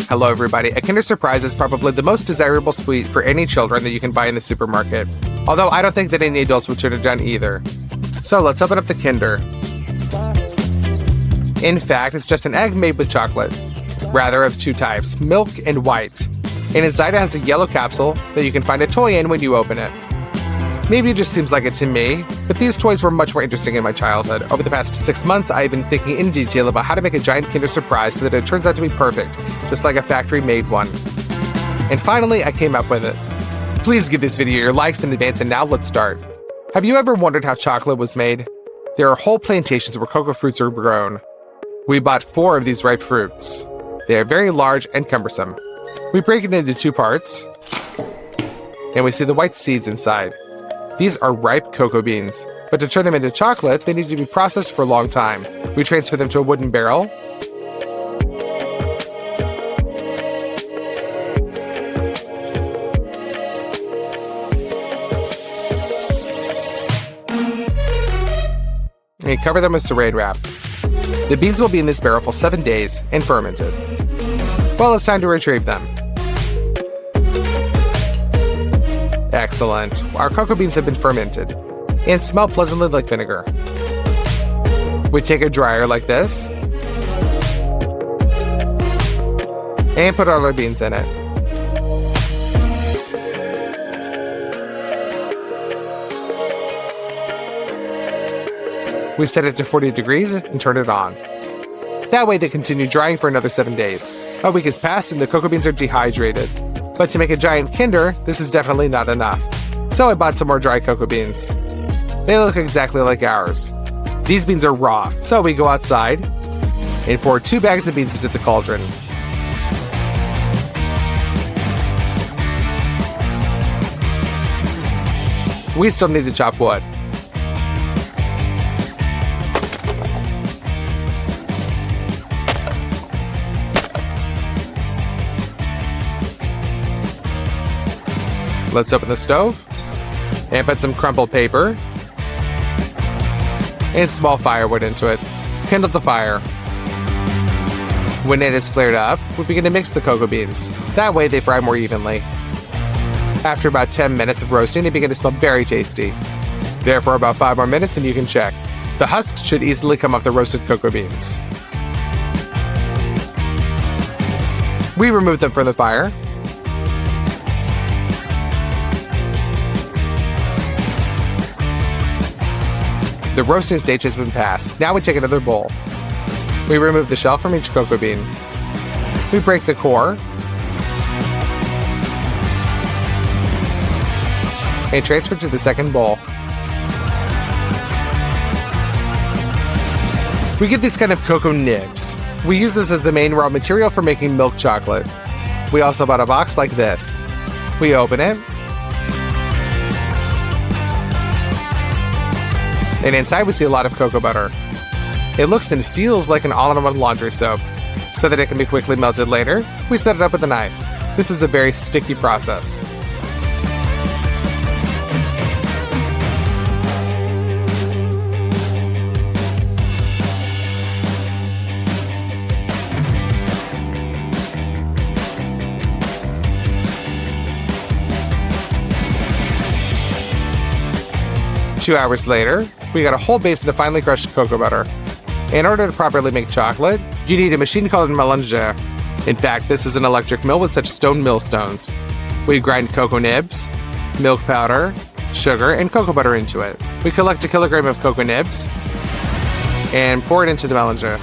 Hello everybody, a Kinder Surprise is probably the most desirable sweet for any children that you can buy in the supermarket. Although I don't think that any adults would turn it down either. So let's open up the Kinder. In fact, it's just an egg made with chocolate. Rather, of two types, milk and white. And inside it has a yellow capsule that you can find a toy in when you open it. Maybe it just seems like it to me, but these toys were much more interesting in my childhood. Over the past 6 months, I've been thinking in detail about how to make a giant Kinder Surprise so that it turns out to be perfect, just like a factory-made one. And finally, I came up with it. Please give this video your likes in advance, and now let's start. Have you ever wondered how chocolate was made? There are whole plantations where cocoa fruits are grown. We bought 4 of these ripe fruits. They are very large and cumbersome. We break it into 2 parts, and we see the white seeds inside. These are ripe cocoa beans, but to turn them into chocolate, they need to be processed for a long time. We transfer them to a wooden barrel, and we cover them with saran wrap. The beans will be in this barrel for 7 days and fermented. Well, it's time to retrieve them. Excellent. Our cocoa beans have been fermented and smell pleasantly like vinegar. We take a dryer like this and put all our beans in it. We set it to 40 degrees and turn it on. That way they continue drying for another 7 days. A week has passed and the cocoa beans are dehydrated. But to make a giant Kinder, this is definitely not enough. So I bought some more dry cocoa beans. They look exactly like ours. These beans are raw, so we go outside and pour 2 bags of beans into the cauldron. We still need to chop wood. Let's open the stove and put some crumpled paper and small firewood into it. Kindle the fire. When it is flared up, we begin to mix the cocoa beans. That way they fry more evenly. After about 10 minutes of roasting, they begin to smell very tasty. There for about 5 more minutes and you can check. The husks should easily come off the roasted cocoa beans. We remove them from the fire. The roasting stage has been passed. Now we take another bowl. We remove the shell from each cocoa bean. We break the core and transfer to the second bowl. We get these kind of cocoa nibs. We use this as the main raw material for making milk chocolate. We also bought a box like this. We open it, and inside we see a lot of cocoa butter. It looks and feels like an all-in-one laundry soap. So that it can be quickly melted later, we set it up with a knife. This is a very sticky process. Two hours later, we got a whole basin of finely crushed cocoa butter. In order to properly make chocolate, you need a machine called a mélangeur. In fact, this is an electric mill with such stone millstones. We grind cocoa nibs, milk powder, sugar, and cocoa butter into it. We collect 1 kilogram of cocoa nibs and pour it into the mélangeur.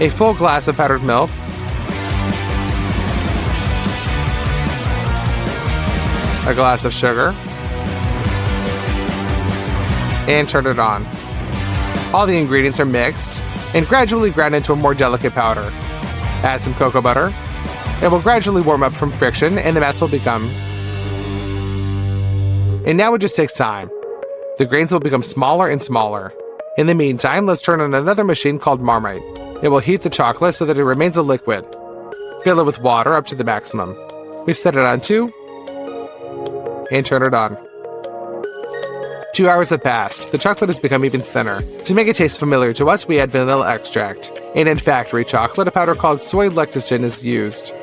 A full glass of powdered milk, a glass of sugar, and turn it on. All the ingredients are mixed and gradually ground into a more delicate powder. Add some cocoa butter. It will gradually warm up from friction and the mass will become. And now it just takes time. The grains will become smaller and smaller. In the meantime, let's turn on another machine called Marmite. It will heat the chocolate so that it remains a liquid. Fill it with water up to the maximum. We set it on 2 and turn it on. 2 hours have passed. The chocolate has become even thinner. To make it taste familiar to us, we add vanilla extract. And in factory chocolate, a powder called soy lecithin is used.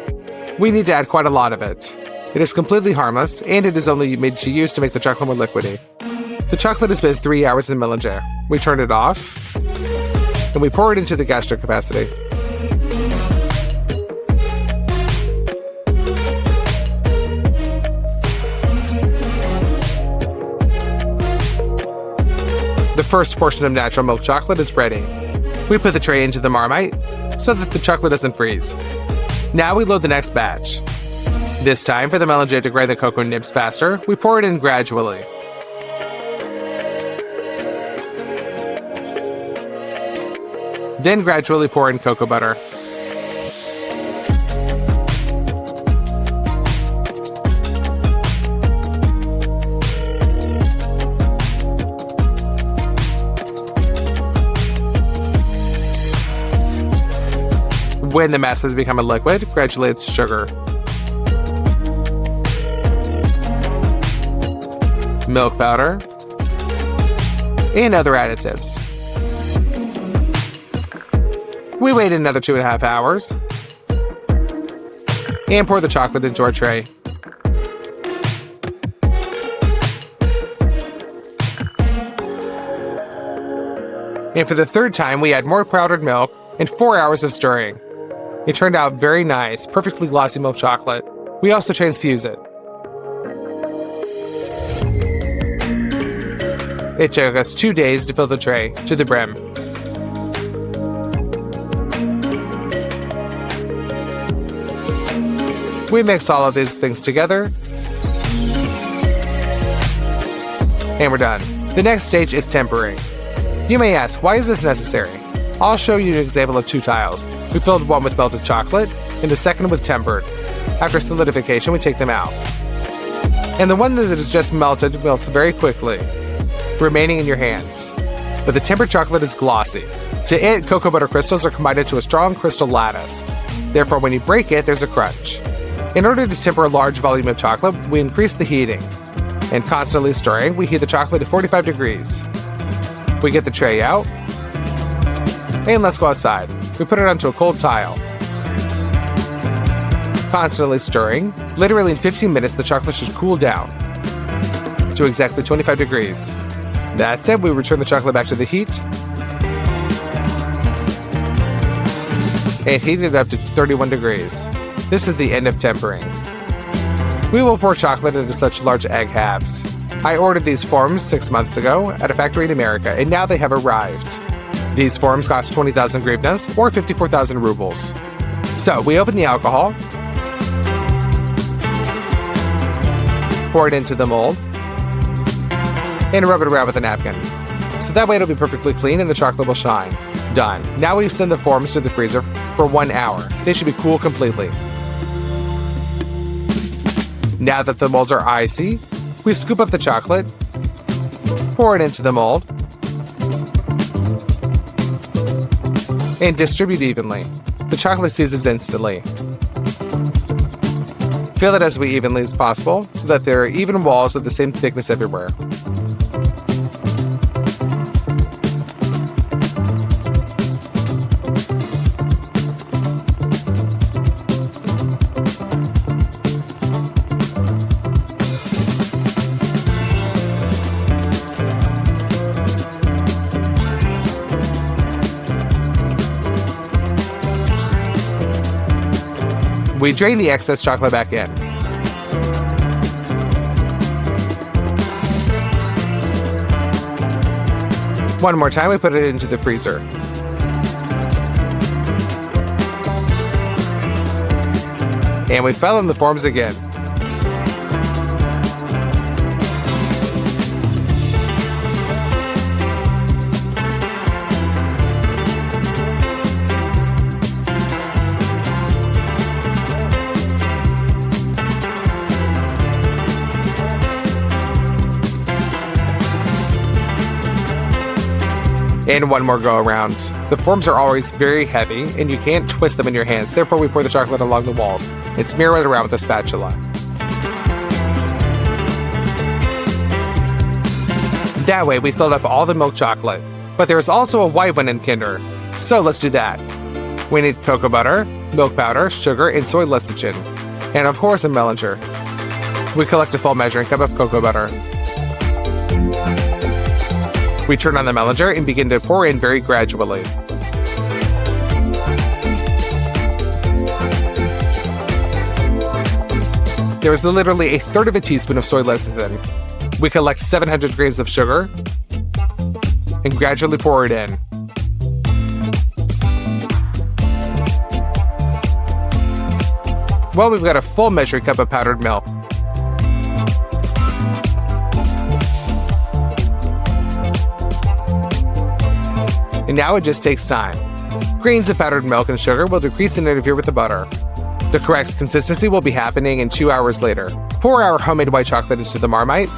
We need to add quite a lot of it. It is completely harmless, and it is only made to use to make the chocolate more liquidy. The chocolate has been 3 hours in the melange. We turn it off, and we pour it into the gastric capacity. The first portion of natural milk chocolate is ready. We put the tray into the Marmite so that the chocolate doesn't freeze. Now we load the next batch. This time, for the melange to grind the cocoa nibs faster, we pour it in gradually. Then gradually pour in cocoa butter. When the mass has become a liquid, gradually add sugar, milk powder, and other additives. We wait another 2.5 hours and pour the chocolate into our tray. And for the third time, we add more powdered milk and 4 hours of stirring. It turned out very nice, perfectly glossy milk chocolate. We also transfuse it. It took us 2 days to fill the tray to the brim. We mix all of these things together, and we're done. The next stage is tempering. You may ask, why is this necessary? I'll show you an example of 2 tiles. We filled one with melted chocolate, and the second with tempered. After solidification, we take them out. And the one that is just melted melts very quickly, remaining in your hands. But the tempered chocolate is glossy. To it, cocoa butter crystals are combined into a strong crystal lattice. Therefore, when you break it, there's a crunch. In order to temper a large volume of chocolate, we increase the heating. And constantly stirring, we heat the chocolate to 45 degrees. We get the tray out, and let's go outside. We put it onto a cold tile. Constantly stirring. Literally in 15 minutes, the chocolate should cool down to exactly 25 degrees. That's it. We return the chocolate back to the heat and heat it up to 31 degrees. This is the end of tempering. We will pour chocolate into such large egg halves. I ordered these forms 6 months ago at a factory in America, and now they have arrived. These forms cost 20,000 hryvnias, or 54,000 rubles. So we open the alcohol, pour it into the mold, and rub it around with a napkin. So that way it'll be perfectly clean and the chocolate will shine. Done. Now we send the forms to the freezer for 1 hour. They should be cool completely. Now that the molds are icy, we scoop up the chocolate, pour it into the mold, and distribute evenly. The chocolate seizes instantly. Fill it as evenly as possible so that there are even walls of the same thickness everywhere. We drain the excess chocolate back in. One more time, we put it into the freezer. And we fill in the forms again. And one more go around. The forms are always very heavy and you can't twist them in your hands. Therefore, we pour the chocolate along the walls and smear it around with a spatula. That way, we filled up all the milk chocolate. But there is also a white one in Kinder. So let's do that. We need cocoa butter, milk powder, sugar, and soy lecithin, and of course a melanger. We collect a full measuring cup of cocoa butter. We turn on the melanger and begin to pour in very gradually. There is literally a third of a teaspoon of soy lecithin. We collect 700 grams of sugar and gradually pour it in. Well, we've got a full measuring cup of powdered milk. And now it just takes time. Grains of powdered milk and sugar will decrease and interfere with the butter. The correct consistency will be happening in 2 hours later. Pour our homemade white chocolate into the Marmite.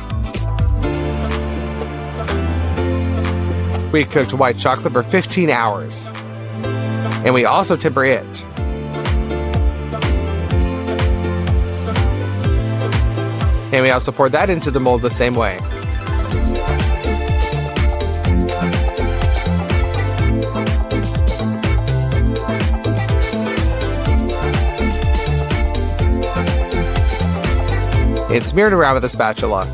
We cooked white chocolate for 15 hours. And we also temper it. And we also pour that into the mold the same way. It's smeared around with a spatula.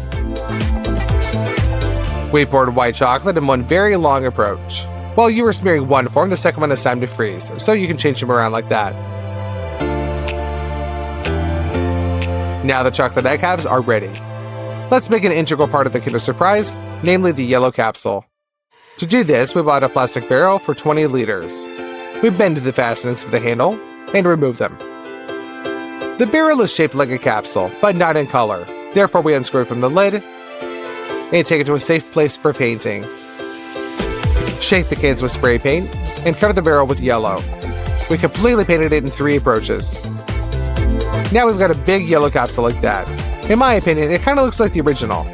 We poured white chocolate in one very long approach. While you were smearing one form, the second one is time to freeze, so you can change them around like that. Now the chocolate egg halves are ready. Let's make an integral part of the Kinder Surprise, namely the yellow capsule. To do this, we bought a plastic barrel for 20 liters. We bend the fastenings for the handle and remove them. The barrel is shaped like a capsule, but not in color. Therefore, we unscrew it from the lid and take it to a safe place for painting. Shake the cans with spray paint and cover the barrel with yellow. We completely painted it in 3 approaches. Now we've got a big yellow capsule like that. In my opinion, it kind of looks like the original.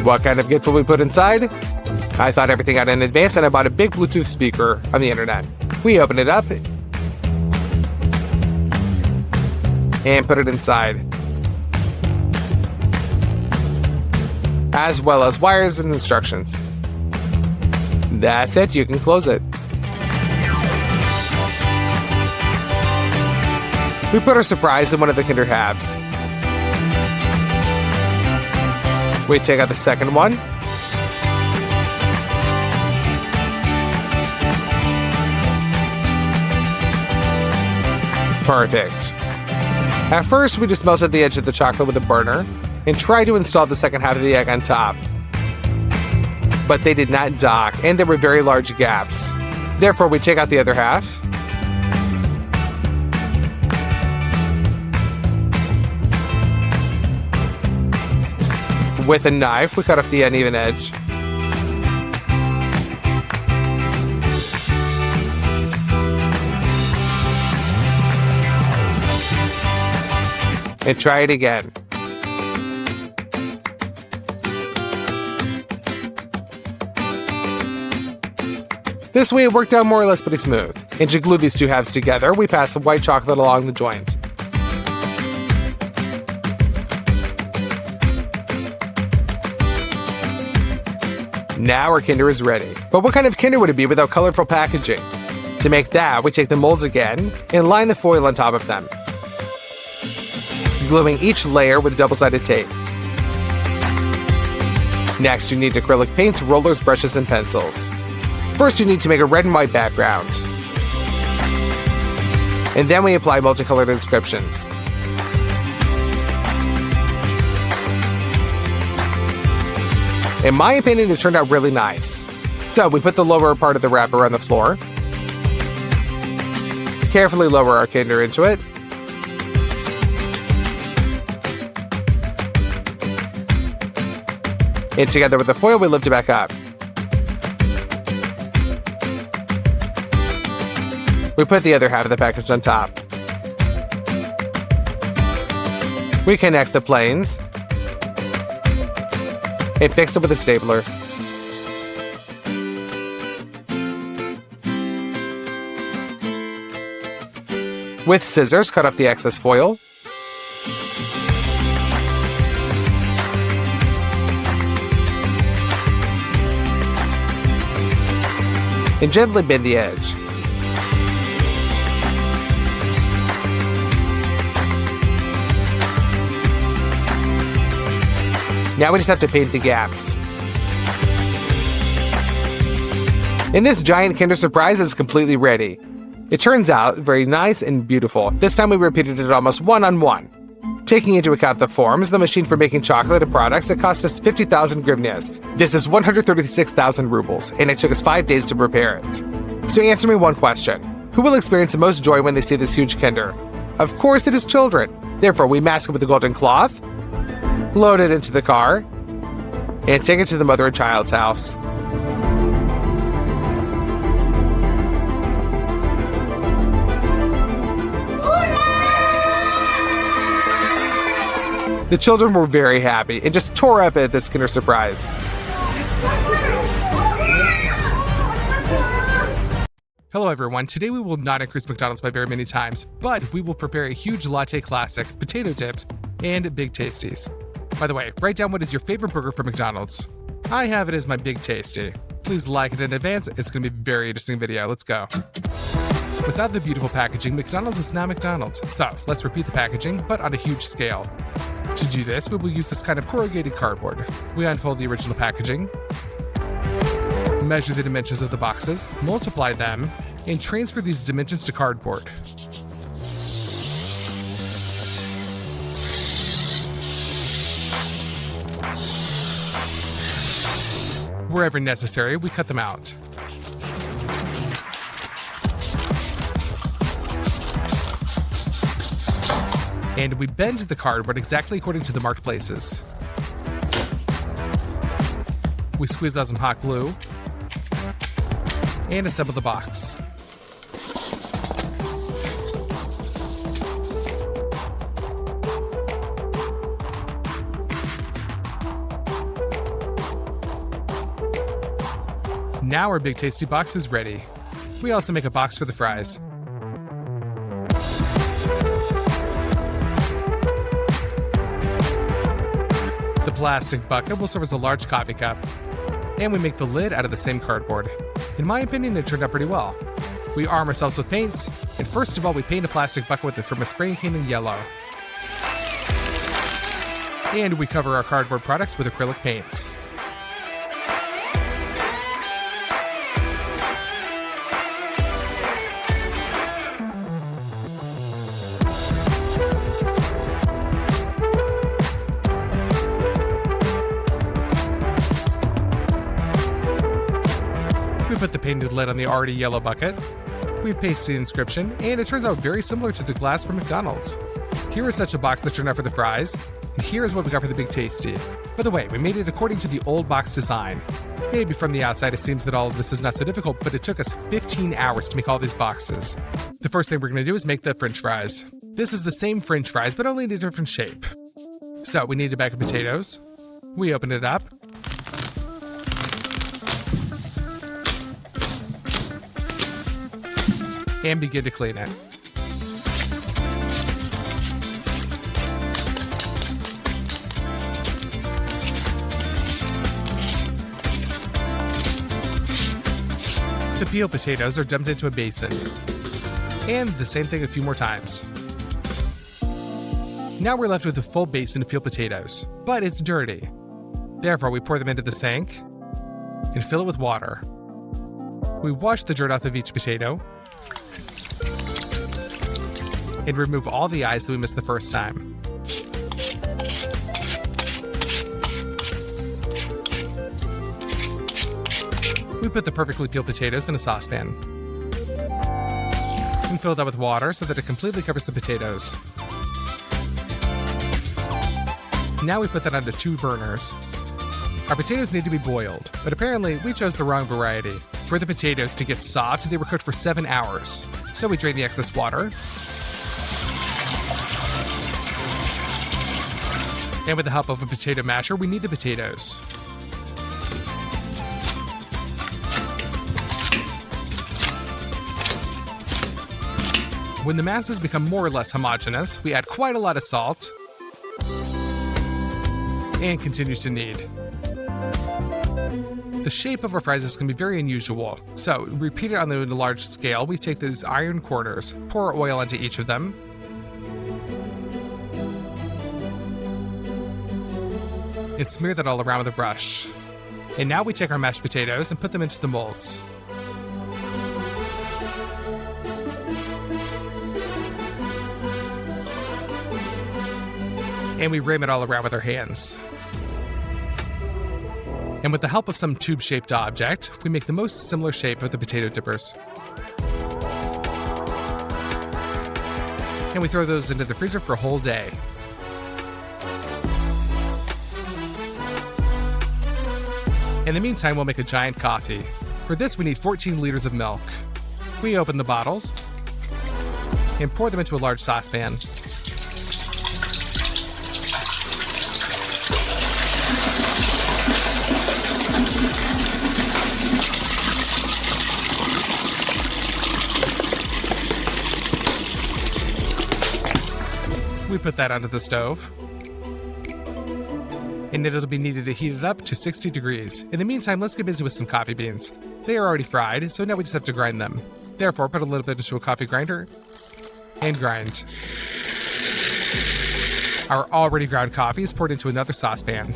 What kind of gift will we put inside? I thought everything out in advance and I bought a big Bluetooth speaker on the internet. We opened it up and put it inside, as well as wires and instructions. That's it, you can close it. We put our surprise in one of the Kinder halves. We take out the second one. Perfect. At first, we just melted the edge of the chocolate with a burner and tried to install the second half of the egg on top. But they did not dock, and there were very large gaps. Therefore, we take out the other half. With a knife, we cut off the uneven edge. And try it again. This way it worked out more or less pretty smooth. And to glue these two halves together, we pass the white chocolate along the joint. Now our Kinder is ready. But what kind of Kinder would it be without colorful packaging? To make that, we take the molds again and line the foil on top of them, gluing each layer with double-sided tape. Next, you need acrylic paints, rollers, brushes, and pencils. First, you need to make a red and white background. And then we apply multicolored inscriptions. In my opinion, it turned out really nice. So we put the lower part of the wrapper on the floor. Carefully lower our Kinder into it. And together with the foil, we lift it back up. We put the other half of the package on top. We connect the planes and fix it with a stapler. With scissors, cut off the excess foil. And gently bend the edge. Now we just have to paint the gaps. And this giant Kinder Surprise is completely ready. It turns out very nice and beautiful. This time we repeated it almost one-on-one. Taking into account the forms, the machine for making chocolate and products, it cost us 50,000 hryvnias. This is 136,000 rubles, and it took us 5 days to prepare it. So answer me one question. Who will experience the most joy when they see this huge Kinder? Of course it is children. Therefore, we mask it with a golden cloth, load it into the car, and take it to the mother and child's house. The children were very happy and just tore up at this Kinder Surprise. Hello everyone, today we will not increase McDonald's by very many times, but we will prepare a huge latte classic, potato dips, and Big Tasties. By the way, write down what is your favorite burger from McDonald's. I have it as my Big Tasty. Please like it in advance, it's going to be a very interesting video. Let's go. Without the beautiful packaging, McDonald's is not McDonald's. So let's repeat the packaging, but on a huge scale. To do this, we will use this kind of corrugated cardboard. We unfold the original packaging, measure the dimensions of the boxes, multiply them, and transfer these dimensions to cardboard. Wherever necessary, we cut them out. And we bend the cardboard exactly according to the marked places. We squeeze out some hot glue and assemble the box. Now our Big Tasty box is ready. We also make a box for the fries. The plastic bucket will serve as a large coffee cup. And we make the lid out of the same cardboard. In my opinion, it turned out pretty well. We arm ourselves with paints, and first of all, we paint a plastic bucket from a spray can in yellow. And we cover our cardboard products with acrylic paints. We put the painted lid on the already yellow bucket. We paste the inscription, and it turns out very similar to the glass from McDonald's. Here is such a box that turned out for the fries, and here is what we got for the Big Tasty. By the way, we made it according to the old box design. Maybe from the outside it seems that all of this is not so difficult, but it took us 15 hours to make all these boxes. The first thing we're going to do is make the French fries. This is the same French fries, but only in a different shape. So we need a bag of potatoes. We open it up. And begin to clean it. The peeled potatoes are dumped into a basin. And the same thing a few more times. Now we're left with a full basin of peeled potatoes, but it's dirty. Therefore, we pour them into the sink and fill it with water. We wash the dirt off of each potato and remove all the eyes that we missed the first time. We put the perfectly peeled potatoes in a saucepan and fill that with water so that it completely covers the potatoes. Now we put that onto 2 burners. Our potatoes need to be boiled, but apparently we chose the wrong variety. For the potatoes to get soft, they were cooked for 7 hours. So we drain the excess water. And with the help of a potato masher, we knead the potatoes. When the masses become more or less homogeneous, we add quite a lot of salt and continue to knead. The shape of our fries can be very unusual, so repeat it on a large scale. We take these iron quarters, pour oil onto each of them, and smear that all around with a brush. And now we take our mashed potatoes and put them into the molds. And we rim it all around with our hands. And with the help of some tube-shaped object, we make the most similar shape of the potato dippers. And we throw those into the freezer for a whole day. In the meantime, we'll make a giant coffee. For this, we need 14 liters of milk. We open the bottles and pour them into a large saucepan. We put that onto the stove. And it'll be needed to heat it up to 60 degrees. In the meantime, let's get busy with some coffee beans. They are already fried, so now we just have to grind them. Therefore, put a little bit into a coffee grinder and grind. Our already ground coffee is poured into another saucepan.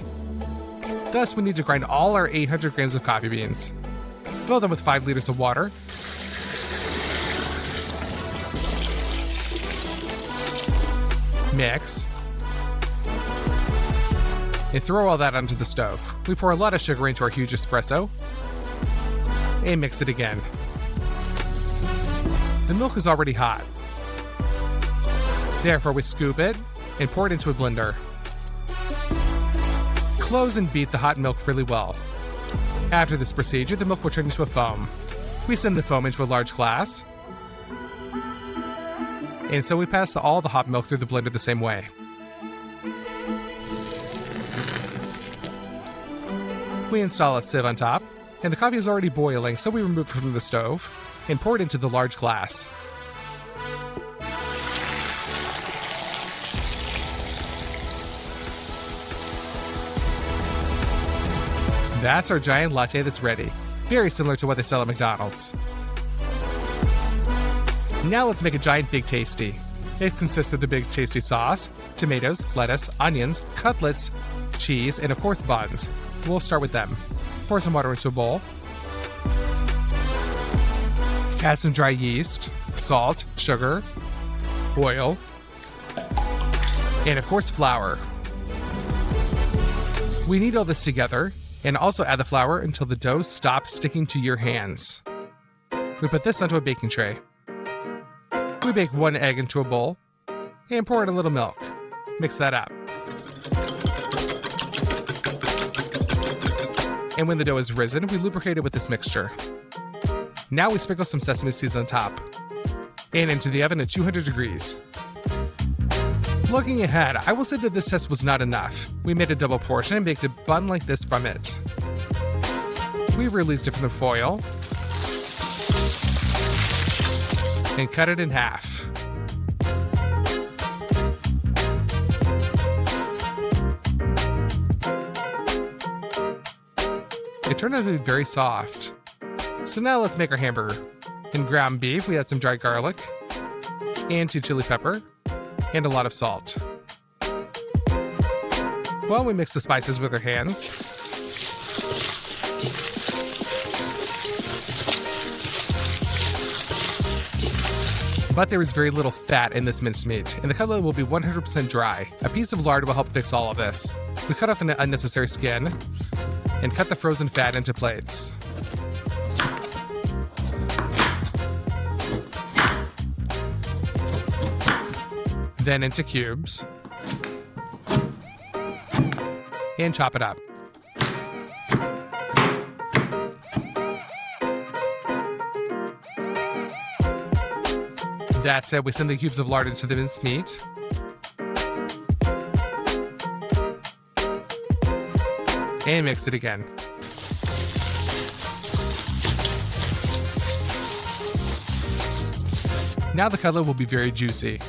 Thus, we need to grind all our 800 grams of coffee beans. Fill them with 5 liters of water. Mix. And throw all that onto the stove. We pour a lot of sugar into our huge espresso and mix it again. The milk is already hot. Therefore, we scoop it and pour it into a blender. Close and beat the hot milk really well. After this procedure, the milk will turn into a foam. We send the foam into a large glass. And so we pass all the hot milk through the blender the same way. We install a sieve on top, and the coffee is already boiling, so we remove it from the stove and pour it into the large glass. That's our giant latte that's ready. Very similar to what they sell at McDonald's. Now let's make a giant Big Tasty. It consists of the Big Tasty sauce, tomatoes, lettuce, onions, cutlets, cheese, and of course buns. We'll start with them. Pour some water into a bowl. Add some dry yeast, salt, sugar, oil, and of course flour. We knead all this together and also add the flour until the dough stops sticking to your hands. We put this onto a baking tray. We bake 1 egg into a bowl and pour in a little milk. Mix that up. And when the dough is risen, we lubricate it with this mixture. Now we sprinkle some sesame seeds on top and into the oven at 200 degrees. Looking ahead, I will say that this test was not enough. We made a double portion and baked a bun like this from it. We released it from the foil and cut it in half. It turned out to be very soft. So now let's make our hamburger. In ground beef, we add some dry garlic and 2 chili pepper and a lot of salt. Well, we mix the spices with our hands. But there is very little fat in this minced meat, and the cutlet will be 100% dry. A piece of lard will help fix all of this. We cut off the unnecessary skin and cut the frozen fat into plates. Then into cubes. And chop it up. That's it. We send the cubes of lard into the minced meat. And mix it again. Now the cutlet will be very juicy.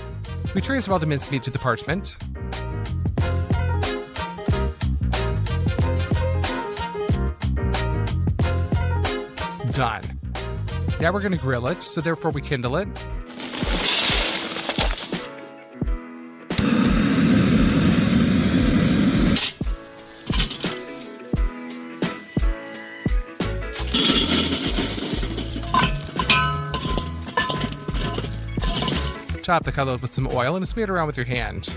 We transfer all the minced meat to the parchment. Done. Now we're going to grill it, so therefore we kindle it. Top the cutlet with some oil and smear it around with your hand.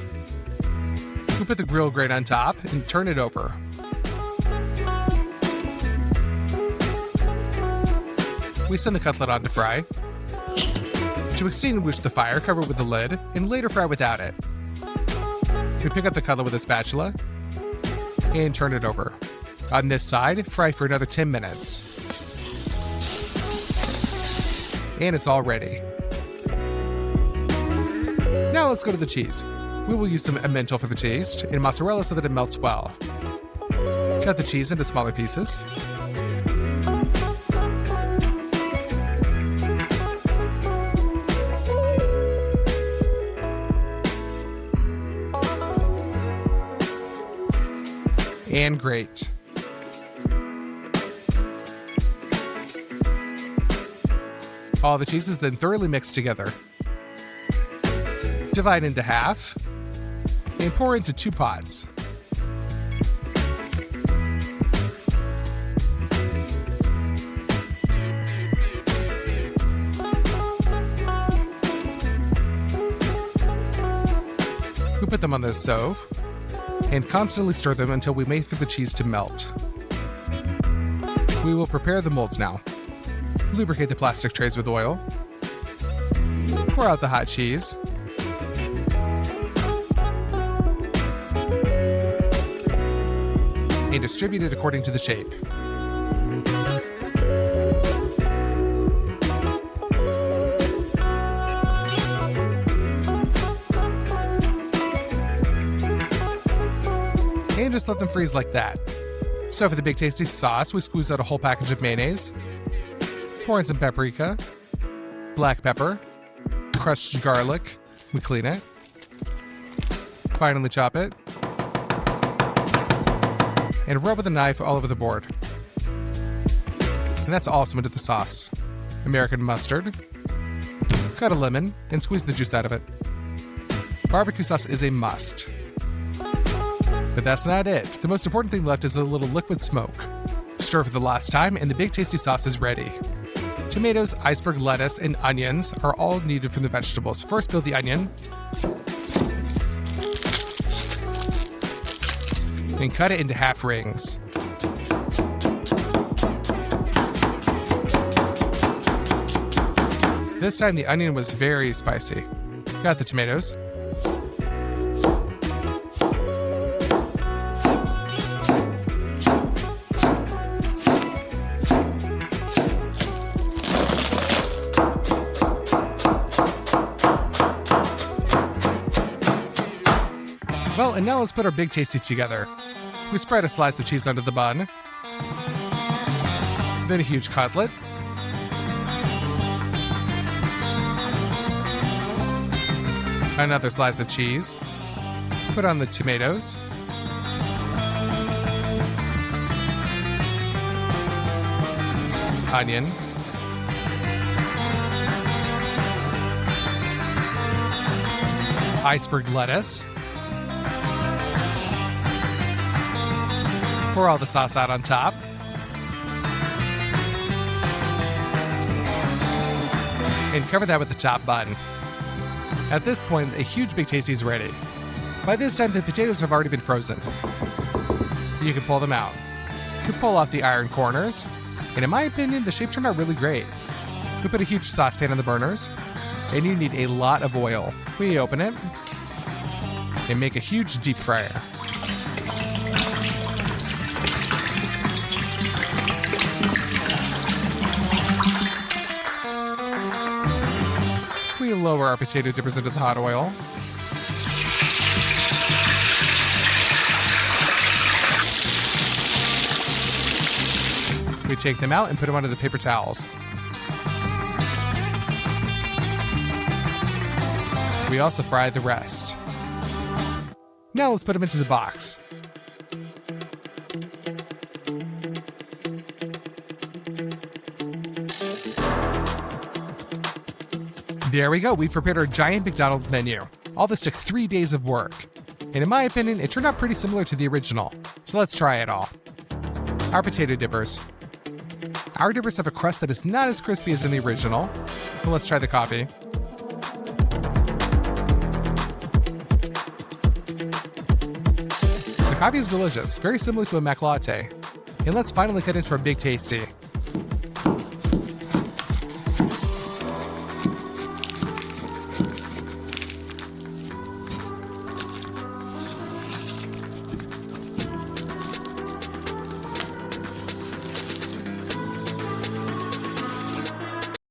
We put the grill grate on top and turn it over. We send the cutlet on to fry. To extinguish the fire, cover it with a lid and later fry without it. We pick up the cutlet with a spatula and turn it over. On this side, fry for another 10 minutes. And it's all ready. Now let's go to the cheese. We will use some Emmental for the taste and mozzarella so that it melts well. Cut the cheese into smaller pieces. And grate. All the cheese is then thoroughly mixed together. Divide into half and pour into 2 pots. We put them on the stove and constantly stir them until we wait for the cheese to melt. We will prepare the molds now. Lubricate the plastic trays with oil. Pour out the hot cheese. And distribute it according to the shape. And just let them freeze like that. So for the Big Tasty sauce, we squeeze out a whole package of mayonnaise. Pour in some paprika, black pepper, crushed garlic. We clean it. Finally chop it. And rub with a knife all over the board. And that's awesome into the sauce. American mustard. Cut a lemon and squeeze the juice out of it. Barbecue sauce is a must. But that's not it. The most important thing left is a little liquid smoke. Stir for the last time and the Big Tasty sauce is ready. Tomatoes, iceberg lettuce, and onions are all needed from the vegetables. First, peel the onion. And cut it into half rings. This time the onion was very spicy. Got the tomatoes. Well, and now let's put our Big Tasty together. We spread a slice of cheese onto the bun, then a huge cutlet, another slice of cheese, put on the tomatoes, onion, iceberg lettuce, pour all the sauce out on top. And cover that with the top bun. At this point, a huge Big Tasty is ready. By this time, the potatoes have already been frozen. You can pull them out. You can pull off the iron corners. And in my opinion, the shape turned out really great. We put a huge saucepan on the burners. And you need a lot of oil. We open it. And make a huge deep fryer. We lower our potato dippers into the hot oil. We take them out and put them onto the paper towels. We also fry the rest. Now let's put them into the box. There we go, we've prepared our giant McDonald's menu. All this took 3 days of work. And in my opinion, it turned out pretty similar to the original. So let's try it all. Our potato dippers. Our dippers have a crust that is not as crispy as in the original. But let's try the coffee. coffee is delicious, very similar to a mac latte. And let's finally get into our big tasty.